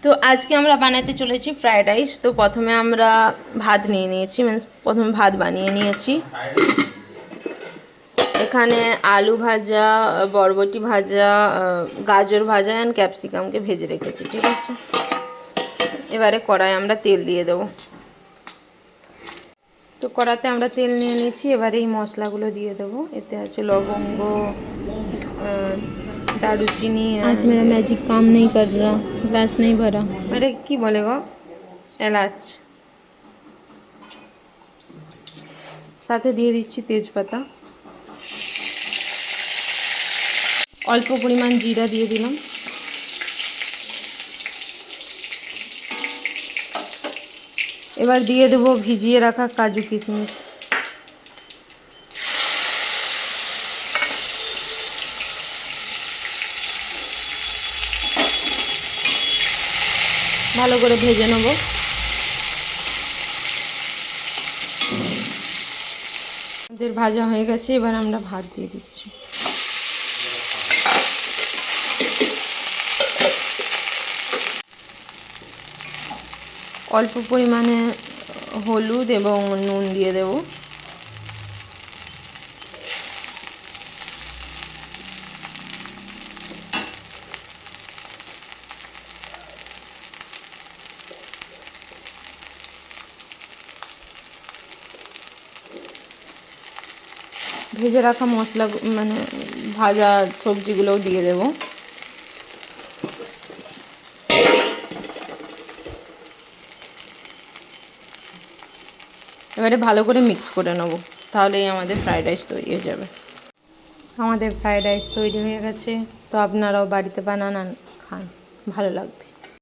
তো আজকে আমরা বানাতে চলেছি ফ্রাইড রাইস। তো প্রথমে আমরা ভাত নিয়ে নিয়েছি, মিনস প্রথমে ভাত বানিয়ে নিয়েছি। এখানে আলু ভাজা, বরবটি ভাজা, গাজর ভাজা অ্যান্ড ক্যাপসিকামকে ভেজে রেখেছি, ঠিক আছে। এবারে কড়াই আমরা তেল দিয়ে দেবো। তো কড়াতে আমরা তেল নিয়ে নিয়েছি, এবারে এই মশলাগুলো দিয়ে দেবো। এতে আছে লবঙ্গ, दारूचीनी। आज मेरा मैजिक काम नहीं कर रहा, ग्लास नहीं भरा। अरे की बोले गो এলাচ, সাথে দিয়ে দিচ্ছি তেজপাতা, অল্প পরিমাণ জিরা দিয়ে দিলাম। এবার দিয়ে দেবো ভিজিয়ে রাখা কাজু কিশমিশ। ভালো করে ভেজে নেব। আমাদের ভাজা হয়ে গেছে, এবার আমরা ভাত দিয়ে দিচ্ছি। অল্প পরিমাণে হলুদ এবং নুন দিয়ে দেব। ভেজে রাখা মশলা মানে ভাজা সবজিগুলোও দিয়ে দেব। এবারে ভালো করে মিক্স করে নেব, তাহলেই আমাদের ফ্রাইড রাইস তৈরি হয়ে যাবে। আমাদের ফ্রাইড রাইস তৈরি হয়ে গেছে। তো আপনারাও বাড়িতে বানান আর খান, ভালো লাগবে।